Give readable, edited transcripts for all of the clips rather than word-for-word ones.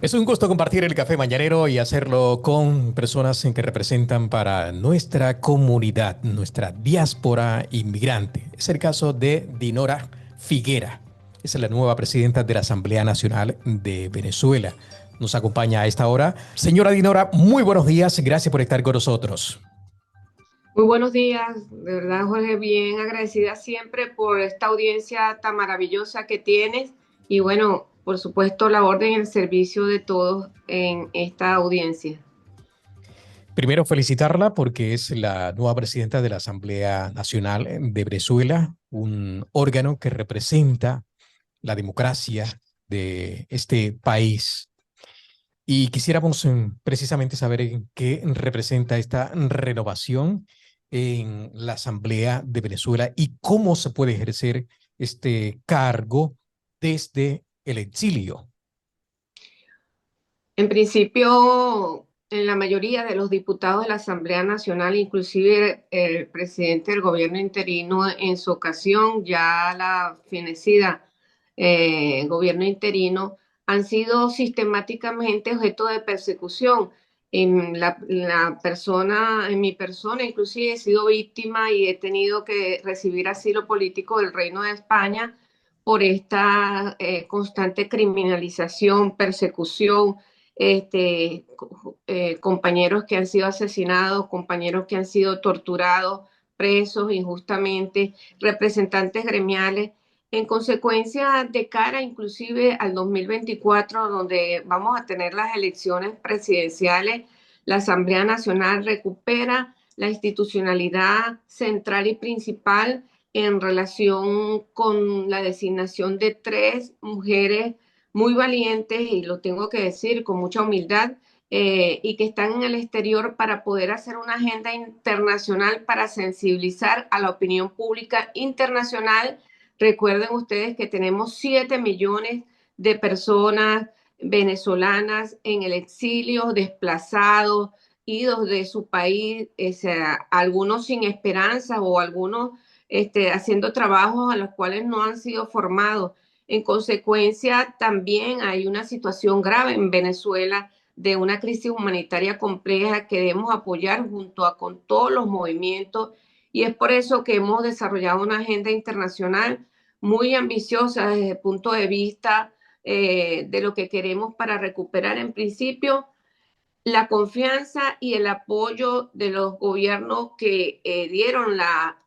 Es un gusto compartir el café mañanero y hacerlo con personas en que representan para nuestra comunidad, nuestra diáspora inmigrante. Es el caso de Dinora Figuera. Es la nueva presidenta de la Asamblea Nacional de Venezuela. Nos acompaña a esta hora. Señora Dinora, muy buenos días. Gracias por estar con nosotros. Muy buenos días, de verdad, Jorge, bien agradecida siempre por esta audiencia tan maravillosa que tienes y bueno, por supuesto, la orden y el servicio de todos en esta audiencia. Primero, felicitarla porque es la nueva presidenta de la Asamblea Nacional de Venezuela, un órgano que representa la democracia de este país. Y quisiéramos precisamente saber en qué representa esta renovación en la Asamblea de Venezuela y cómo se puede ejercer este cargo desde el exilio. En principio, en la mayoría de los diputados de la Asamblea Nacional, inclusive el presidente del gobierno interino en su ocasión, ya la fenecida gobierno interino, han sido sistemáticamente objeto de persecución. En mi persona, inclusive he sido víctima y he tenido que recibir asilo político del Reino de España por esta constante criminalización, persecución, compañeros que han sido asesinados, compañeros que han sido torturados, presos injustamente, representantes gremiales. En consecuencia, de cara inclusive al 2024, donde vamos a tener las elecciones presidenciales, la Asamblea Nacional recupera la institucionalidad central y principal en relación con la designación de tres mujeres muy valientes, y lo tengo que decir con mucha humildad, y que están en el exterior para poder hacer una agenda internacional para sensibilizar a la opinión pública internacional. Recuerden ustedes que tenemos 7 millones de personas venezolanas en el exilio, desplazados, idos de su país, o sea, algunos sin esperanza o algunos haciendo trabajos a los cuales no han sido formados. En consecuencia, también hay una situación grave en Venezuela de una crisis humanitaria compleja que debemos apoyar junto a con todos los movimientos, y es por eso que hemos desarrollado una agenda internacional muy ambiciosa desde el punto de vista de lo que queremos para recuperar en principio la confianza y el apoyo de los gobiernos que dieron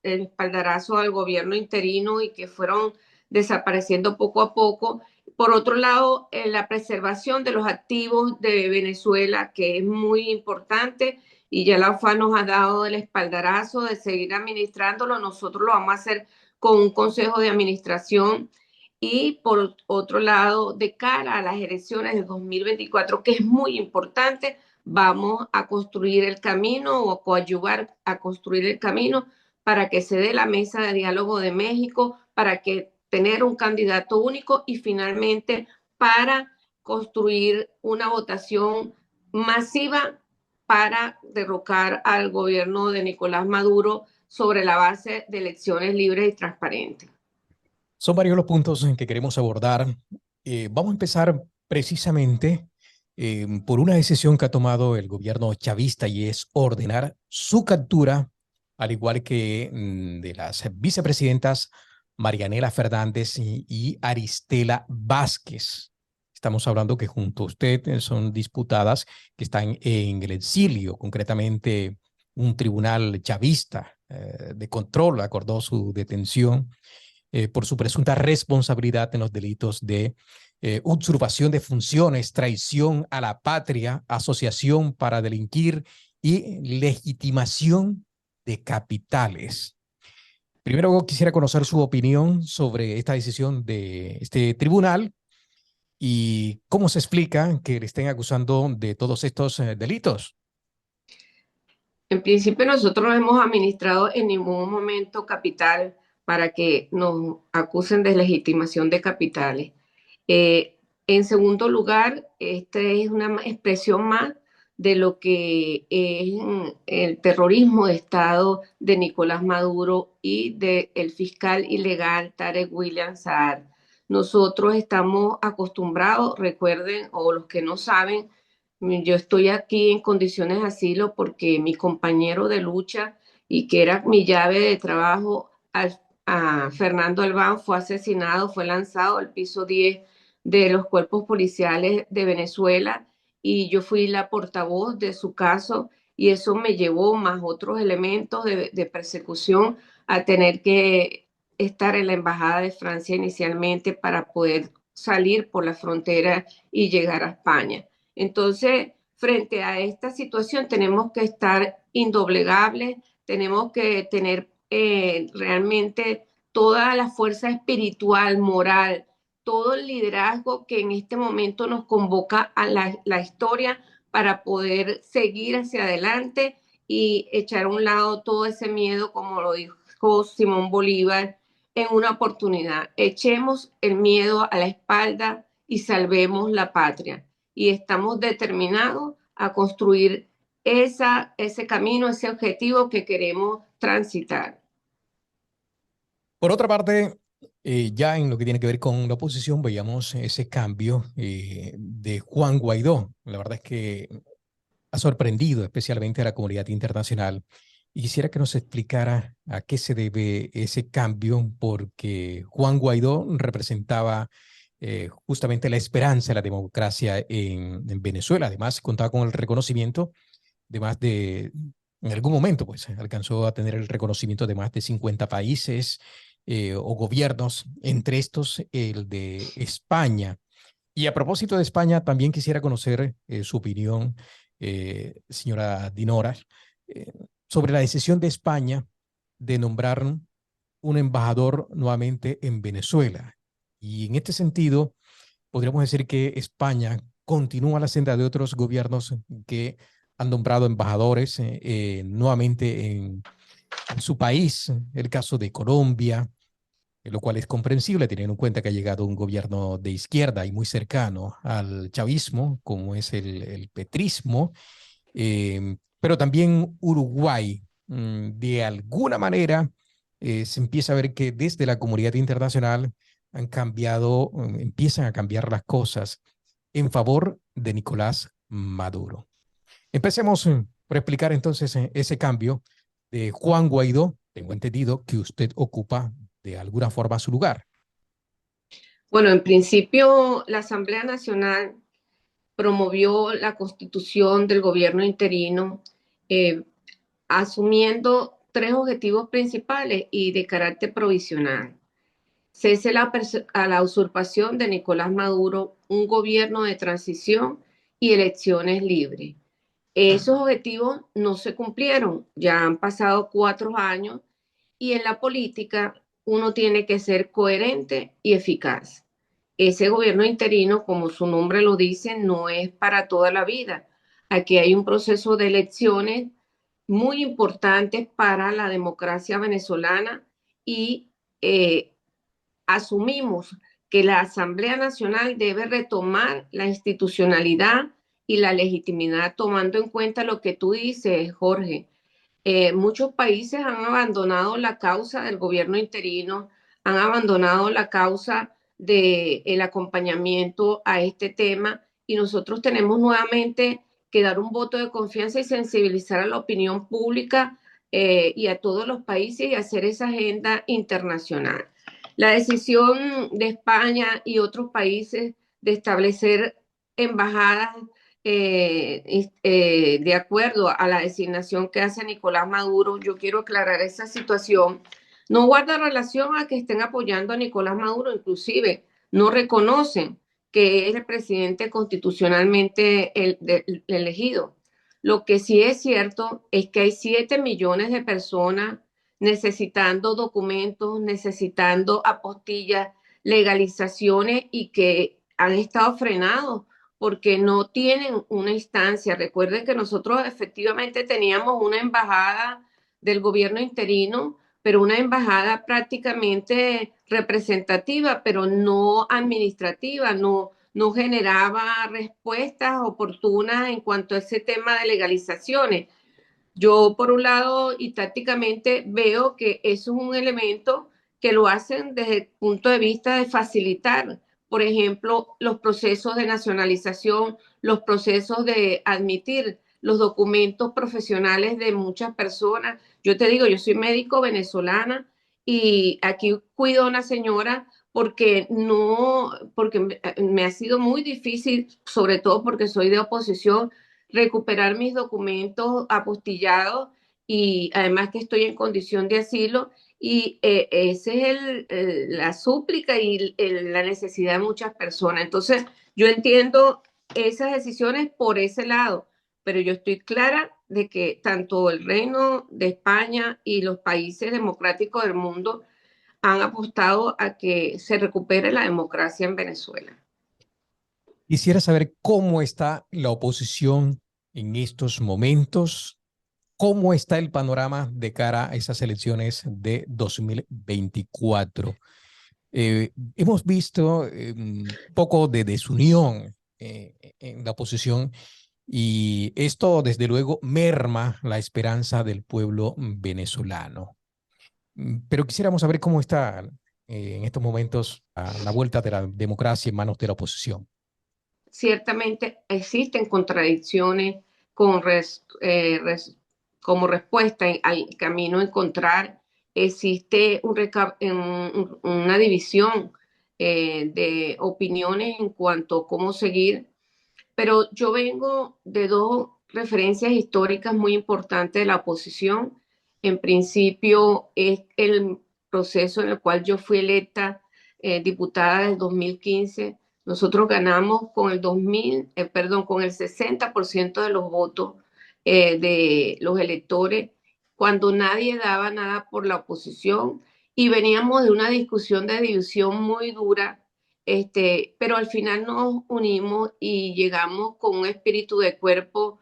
el espaldarazo al gobierno interino y que fueron desapareciendo poco a poco. Por otro lado, la preservación de los activos de Venezuela, que es muy importante, y ya la OFA nos ha dado el espaldarazo de seguir administrándolo. Nosotros lo vamos a hacer con un consejo de administración. Y por otro lado, de cara a las elecciones de 2024, que es muy importante, vamos a construir el camino o coadyuvar a construir el camino para que se dé la mesa de diálogo de México, para que tener un candidato único y finalmente para construir una votación masiva para derrocar al gobierno de Nicolás Maduro sobre la base de elecciones libres y transparentes. Son varios los puntos en que queremos abordar. Vamos a empezar precisamente por una decisión que ha tomado el gobierno chavista y es ordenar su captura, al igual que de las vicepresidentas Marianela Fernández y Aristela Vázquez. Estamos hablando que junto a usted son disputadas que están en el exilio, concretamente un tribunal chavista de control acordó su detención por su presunta responsabilidad en los delitos de usurpación de funciones, traición a la patria, asociación para delinquir y legitimación de capitales. Primero quisiera conocer su opinión sobre esta decisión de este tribunal y cómo se explica que le estén acusando de todos estos delitos. En principio, nosotros no hemos administrado en ningún momento capital para que nos acusen de legitimación de capitales. En segundo lugar, esta es una expresión más de lo que es el terrorismo de Estado de Nicolás Maduro y del fiscal ilegal Tarek William Saab. Nosotros estamos acostumbrados, recuerden, o los que no saben, yo estoy aquí en condiciones de asilo porque mi compañero de lucha y que era mi llave de trabajo, a Fernando Albán, fue asesinado, fue lanzado al piso 10 de los cuerpos policiales de Venezuela y yo fui la portavoz de su caso y eso me llevó, más otros elementos de persecución, a tener que estar en la Embajada de Francia inicialmente para poder salir por la frontera y llegar a España. Entonces, frente a esta situación tenemos que estar indoblegables, tenemos que tener realmente toda la fuerza espiritual, moral, todo el liderazgo que en este momento nos convoca a la historia para poder seguir hacia adelante y echar a un lado todo ese miedo, como lo dijo Simón Bolívar, en una oportunidad. Echemos el miedo a la espalda y salvemos la patria. Y estamos determinados a construir ese camino, ese objetivo que queremos transitar. Por otra parte, ya en lo que tiene que ver con la oposición, veíamos ese cambio de Juan Guaidó. La verdad es que ha sorprendido especialmente a la comunidad internacional. Y quisiera que nos explicara a qué se debe ese cambio, porque Juan Guaidó representaba justamente la esperanza de la democracia en Venezuela. Además, contaba con el reconocimiento de más de, en algún momento, pues alcanzó a tener el reconocimiento de más de 50 países o gobiernos, entre estos el de España. Y a propósito de España, también quisiera conocer su opinión, señora Dinora, eh, sobre la decisión de España de nombrar un embajador nuevamente en Venezuela. Y en este sentido, podríamos decir que España continúa la senda de otros gobiernos que han nombrado embajadores nuevamente en su país, el caso de Colombia, lo cual es comprensible teniendo en cuenta que ha llegado un gobierno de izquierda y muy cercano al chavismo, como es el petrismo, pero también Uruguay, de alguna manera, se empieza a ver que desde la comunidad internacional han cambiado, empiezan a cambiar las cosas en favor de Nicolás Maduro. Empecemos por explicar entonces ese cambio de Juan Guaidó. Tengo entendido que usted ocupa de alguna forma su lugar. Bueno, en principio, la Asamblea Nacional promovió la constitución del gobierno interino, eh, asumiendo tres objetivos principales y de carácter provisional. Cese a la usurpación de Nicolás Maduro, un gobierno de transición y elecciones libres. Esos objetivos no se cumplieron, ya han pasado 4 años y en la política uno tiene que ser coherente y eficaz. Ese gobierno interino, como su nombre lo dice, no es para toda la vida. Aquí hay un proceso de elecciones muy importantes para la democracia venezolana y asumimos que la Asamblea Nacional debe retomar la institucionalidad y la legitimidad, tomando en cuenta lo que tú dices, Jorge. Muchos países han abandonado la causa del gobierno interino, han abandonado la causa del acompañamiento a este tema y nosotros tenemos nuevamente que dar un voto de confianza y sensibilizar a la opinión pública y a todos los países y hacer esa agenda internacional. La decisión de España y otros países de establecer embajadas de acuerdo a la designación que hace Nicolás Maduro, yo quiero aclarar esa situación, no guarda relación a que estén apoyando a Nicolás Maduro, inclusive no reconocen que es el presidente constitucionalmente elegido. Lo que sí es cierto es que hay 7 millones de personas necesitando documentos, necesitando apostillas, legalizaciones y que han estado frenados porque no tienen una instancia. Recuerden que nosotros efectivamente teníamos una embajada del gobierno interino, pero una embajada prácticamente representativa, pero no administrativa, no generaba respuestas oportunas en cuanto a ese tema de legalizaciones. Yo, por un lado, y tácticamente veo que eso es un elemento que lo hacen desde el punto de vista de facilitar, por ejemplo, los procesos de nacionalización, los procesos de admitir los documentos profesionales de muchas personas. Yo te digo, yo soy médico venezolana y aquí cuido a una señora porque no, porque me ha sido muy difícil, sobre todo porque soy de oposición, recuperar mis documentos apostillados y además que estoy en condición de asilo y ese es la súplica y la necesidad de muchas personas. Entonces, yo entiendo esas decisiones por ese lado, pero yo estoy clara de que tanto el Reino de España y los países democráticos del mundo han apostado a que se recupere la democracia en Venezuela. Quisiera saber cómo está la oposición en estos momentos, cómo está el panorama de cara a esas elecciones de 2024. Hemos visto un poco de desunión en la oposición y esto desde luego merma la esperanza del pueblo venezolano. Pero quisiéramos saber cómo está en estos momentos la vuelta de la democracia en manos de la oposición. Ciertamente existen contradicciones con como respuesta al camino a encontrar. Existe una división de opiniones en cuanto a cómo seguir, pero yo vengo de dos referencias históricas muy importantes de la oposición. En principio es el proceso en el cual yo fui electa diputada del 2015. Nosotros ganamos con el 2000, perdón, con el 60% de los votos de los electores, cuando nadie daba nada por la oposición y veníamos de una discusión de división muy dura, pero al final nos unimos y llegamos con un espíritu de cuerpo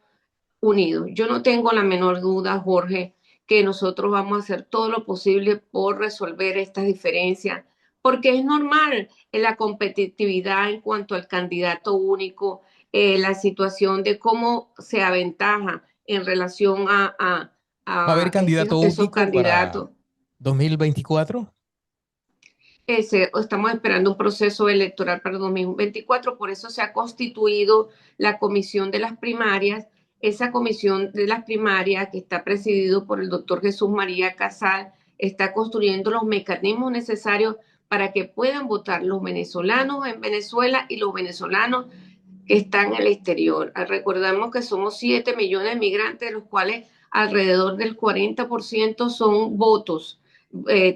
unido. Yo no tengo la menor duda, Jorge, que nosotros vamos a hacer todo lo posible por resolver estas diferencias, porque es normal en la competitividad en cuanto al candidato único, la situación de cómo se aventaja en relación ¿Va a haber a candidato esos único para candidatos. 2024? Estamos esperando un proceso electoral para 2024, por eso se ha constituido la comisión de las primarias. Esa comisión de las primarias, que está presidido por el doctor Jesús María Casal, está construyendo los mecanismos necesarios para que puedan votar los venezolanos en Venezuela y los venezolanos que están en el exterior. Recordemos que somos 7 millones de migrantes, de los cuales alrededor del 40% son votos,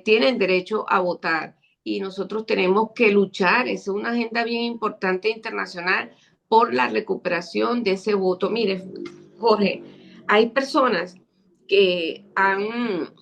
tienen derecho a votar y nosotros tenemos que luchar, es una agenda bien importante internacional por la recuperación de ese voto. Mire, Jorge, hay personas que han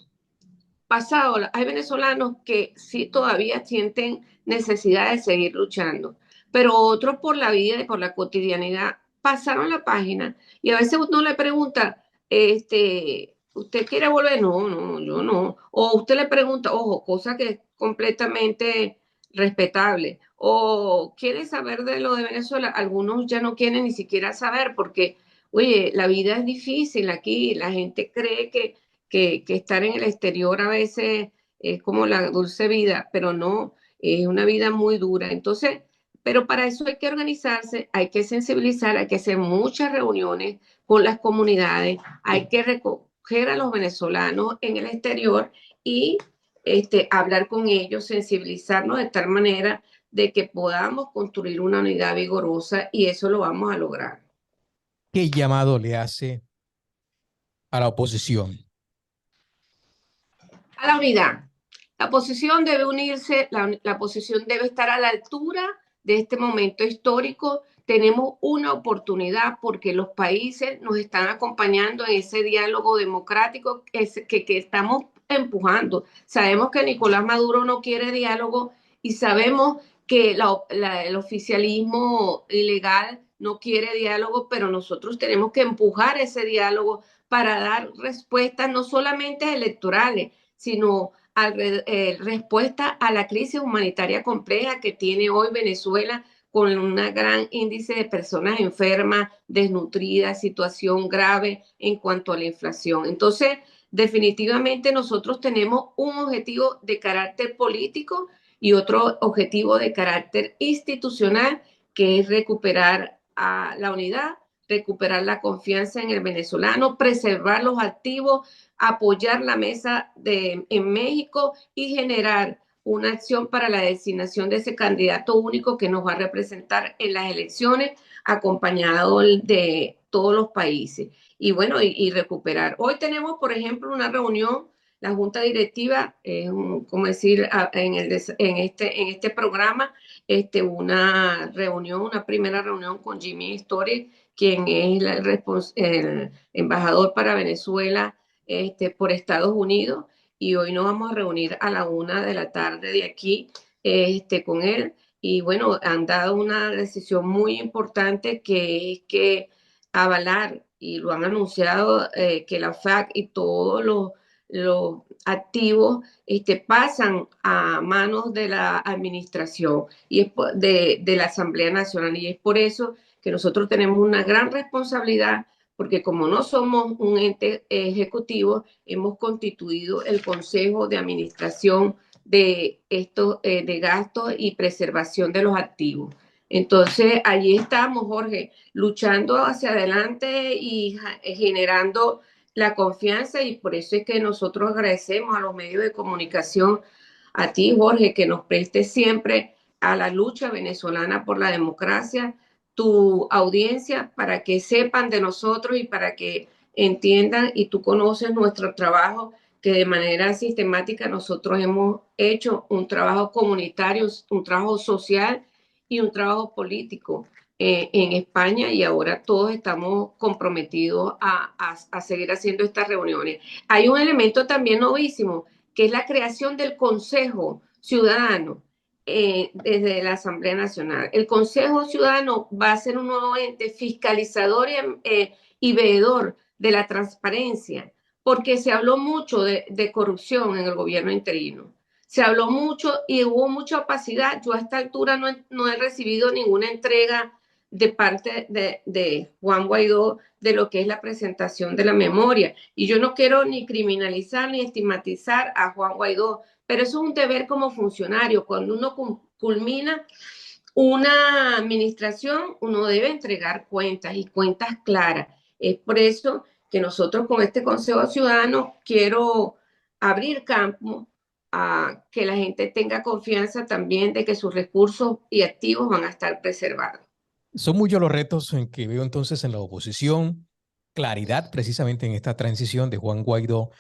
pasado, hay venezolanos que sí todavía sienten necesidad de seguir luchando, pero otros por la vida y por la cotidianidad pasaron la página y a veces uno le pregunta, ¿usted quiere volver? No, no, yo no. O usted le pregunta, ojo, cosa que es completamente respetable. O quiere saber de lo de Venezuela. Algunos ya no quieren ni siquiera saber porque, oye, la vida es difícil aquí. La gente cree que estar en el exterior a veces es como la dulce vida, pero no, es una vida muy dura. Entonces, pero para eso hay que organizarse, hay que sensibilizar, hay que hacer muchas reuniones con las comunidades, hay que recoger a los venezolanos en el exterior y hablar con ellos, sensibilizarnos de tal manera de que podamos construir una unidad vigorosa y eso lo vamos a lograr. ¿Qué llamado le hace a la oposición? A la unidad. La posición debe unirse, la posición debe estar a la altura de este momento histórico. Tenemos una oportunidad porque los países nos están acompañando en ese diálogo democrático que estamos empujando. Sabemos que Nicolás Maduro no quiere diálogo y sabemos que el oficialismo ilegal no quiere diálogo, pero nosotros tenemos que empujar ese diálogo para dar respuestas no solamente electorales, sino respuesta a la crisis humanitaria compleja que tiene hoy Venezuela con un gran índice de personas enfermas, desnutridas, situación grave en cuanto a la inflación. Entonces, Definitivamente nosotros tenemos un objetivo de carácter político y otro objetivo de carácter institucional, que es recuperar a la unidad, recuperar la confianza en el venezolano, preservar los activos, apoyar la mesa en México y generar una acción para la designación de ese candidato único que nos va a representar en las elecciones, acompañado de todos los países. Y bueno, y recuperar. Hoy tenemos, por ejemplo, una reunión, la Junta Directiva, como decir, en este programa, una reunión, una primera reunión con Jimmy Story, quien es el embajador para Venezuela por Estados Unidos, y hoy nos vamos a reunir a la 1 de la tarde de aquí con él. Y bueno, han dado una decisión muy importante, que es que avalar, y lo han anunciado, que la FAC y todos los activos pasan a manos de la administración y es de la Asamblea Nacional. Y es por eso que nosotros tenemos una gran responsabilidad, porque como no somos un ente ejecutivo, hemos constituido el Consejo de Administración de estos de gastos y preservación de los activos. Entonces, allí estamos, Jorge, luchando hacia adelante y generando la confianza, y por eso es que nosotros agradecemos a los medios de comunicación, a ti, Jorge, que nos prestes siempre a la lucha venezolana por la democracia, tu audiencia, para que sepan de nosotros y para que entiendan, y tú conoces nuestro trabajo, que de manera sistemática nosotros hemos hecho un trabajo comunitario, un trabajo social y un trabajo político en España, y ahora todos estamos comprometidos a seguir haciendo estas reuniones. Hay un elemento también novísimo, que es la creación del Consejo Ciudadano desde la Asamblea Nacional. El Consejo Ciudadano va a ser un nuevo ente fiscalizador y veedor de la transparencia, porque se habló mucho de corrupción en el gobierno interino. Se habló mucho y hubo mucha opacidad. Yo a esta altura no he recibido ninguna entrega de parte de Juan Guaidó de lo que es la presentación de la memoria. Y yo no quiero ni criminalizar ni estigmatizar a Juan Guaidó, pero eso es un deber como funcionario. Cuando uno culmina una administración, uno debe entregar cuentas, y cuentas claras. Es por eso que nosotros con este Consejo Ciudadano quiero abrir campo a que la gente tenga confianza también de que sus recursos y activos van a estar preservados. Son muchos los retos en que veo entonces en la oposición, claridad precisamente en esta transición de Juan Guaidó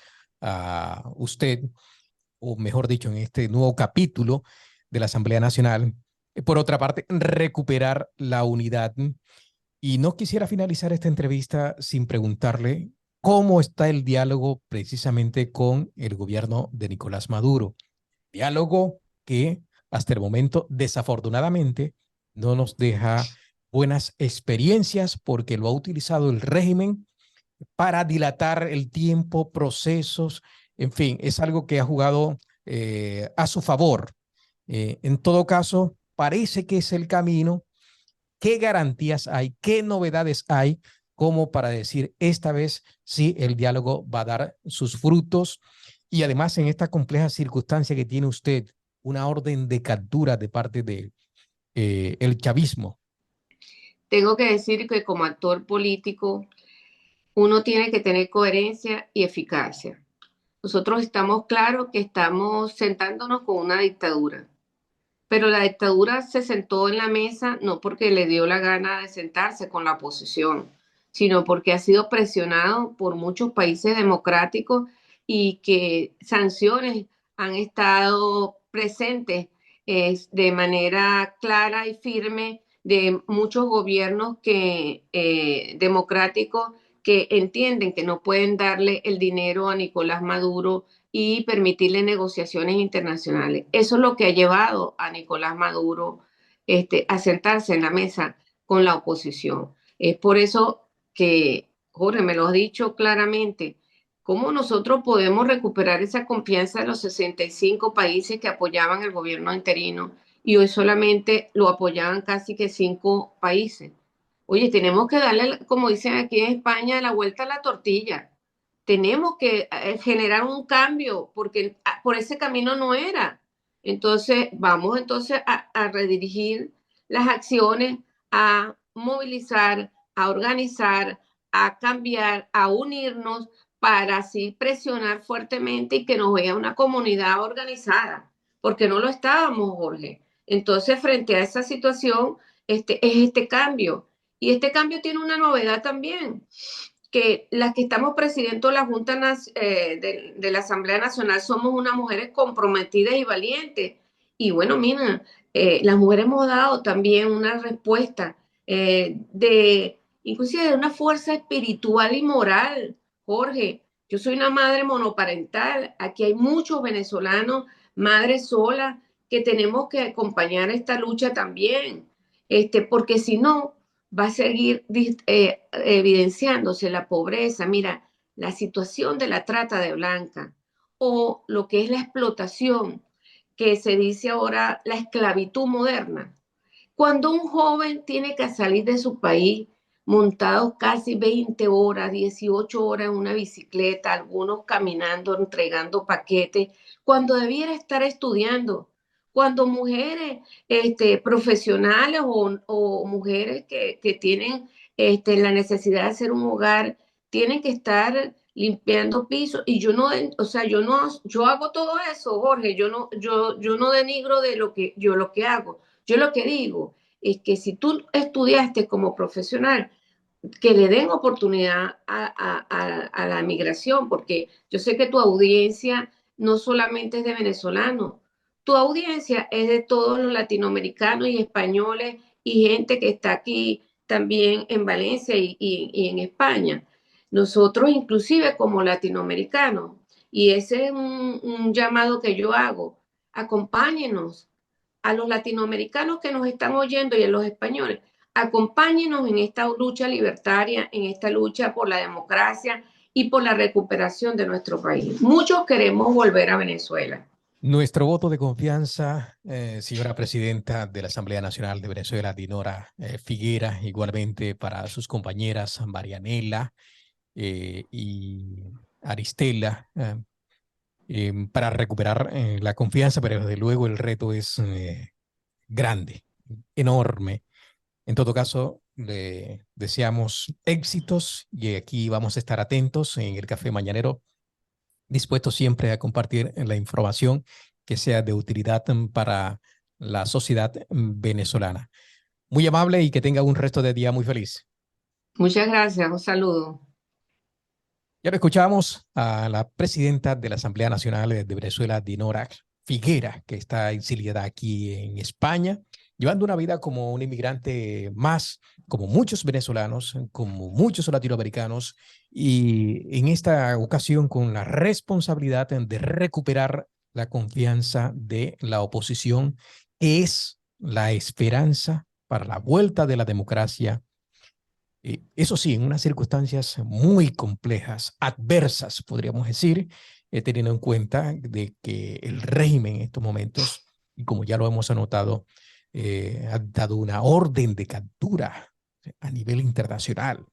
a usted, o mejor dicho, en este nuevo capítulo de la Asamblea Nacional. Por otra parte, recuperar la unidad. Y no quisiera finalizar esta entrevista sin preguntarle cómo está el diálogo precisamente con el gobierno de Nicolás Maduro. Diálogo que hasta el momento, desafortunadamente, no nos deja buenas experiencias, porque lo ha utilizado el régimen para dilatar el tiempo, procesos, en fin, es algo que ha jugado a su favor. En todo caso, parece que es el camino. ¿Qué garantías hay? ¿Qué novedades hay como para decir esta vez sí el diálogo va a dar sus frutos? Y además, en esta compleja circunstancia que tiene usted, una orden de captura de parte de el chavismo. Tengo que decir que como actor político, uno tiene que tener coherencia y eficacia. Nosotros estamos claros que estamos sentándonos con una dictadura, pero la dictadura se sentó en la mesa no porque le dio la gana de sentarse con la oposición, sino porque ha sido presionado por muchos países democráticos, y que sanciones han estado presentes de manera clara y firme de muchos gobiernos democráticos, que entienden que no pueden darle el dinero a Nicolás Maduro y permitirle negociaciones internacionales. Eso es lo que ha llevado a Nicolás Maduro a sentarse en la mesa con la oposición. Es por eso que, Jorge, me lo has dicho claramente, cómo nosotros podemos recuperar esa confianza de los 65 países que apoyaban el gobierno interino, y hoy solamente lo apoyaban casi que 5 países. Oye, tenemos que darle, como dicen aquí en España, la vuelta a la tortilla. tenemos que generar un cambio porque por ese camino no era. Entonces, vamos entonces a redirigir las acciones, a movilizar, a organizar, a cambiar, a unirnos para así presionar fuertemente y que nos vea una comunidad organizada, porque no lo estábamos, Jorge. Entonces, frente a esa situación, es este cambio. Y este cambio tiene una novedad también, que las que estamos presidiendo la Junta de la Asamblea Nacional somos unas mujeres comprometidas y valientes. Y bueno, mira, las mujeres hemos dado también una respuesta inclusive de una fuerza espiritual y moral. Jorge, yo soy una madre monoparental, aquí hay muchos venezolanos, madres solas, que tenemos que acompañar esta lucha también, porque si no, va a seguir evidenciándose la pobreza. Mira, la situación de la trata de blanca o lo que es la explotación, que se dice ahora la esclavitud moderna. Cuando un joven tiene que salir de su país montados casi 20 horas, 18 horas en una bicicleta, algunos caminando, entregando paquetes, cuando debiera estar estudiando, cuando mujeres profesionales o mujeres que tienen la necesidad de hacer un hogar, tienen que estar limpiando pisos y yo no, o sea, yo hago todo eso, Jorge, yo no denigro de lo que hago. Yo lo que digo es que si tú estudiaste como profesional, que le den oportunidad a la migración, porque yo sé que tu audiencia no solamente es de venezolanos, tu audiencia es de todos los latinoamericanos y españoles y gente que está aquí también en Valencia y en España. Nosotros inclusive como latinoamericanos, y ese es un llamado que yo hago, acompáñenos a los latinoamericanos que nos están oyendo y a los españoles, acompáñenos en esta lucha libertaria, en esta lucha por la democracia y por la recuperación de nuestro país. Muchos queremos volver a Venezuela. Nuestro voto de confianza, señora presidenta de la Asamblea Nacional de Venezuela, Dinora Figuera, igualmente para sus compañeras Marianela y Aristela, para recuperar la confianza, pero desde luego el reto es grande, enorme. En todo caso, le deseamos éxitos y aquí vamos a estar atentos en el Café Mañanero, dispuestos siempre a compartir la información que sea de utilidad para la sociedad venezolana. Muy amable y que tenga un resto de día muy feliz. Muchas gracias, un saludo. Ya lo escuchamos a la presidenta de la Asamblea Nacional de Venezuela, Dinora Figuera, que está exiliada aquí en España, llevando una vida como un inmigrante más, como muchos venezolanos, como muchos latinoamericanos, y en esta ocasión con la responsabilidad de recuperar la confianza de la oposición, que es la esperanza para la vuelta de la democracia, eso sí, en unas circunstancias muy complejas, adversas, podríamos decir, teniendo en cuenta de que el régimen en estos momentos, y como ya lo hemos anotado, ha dado una orden de captura a nivel internacional.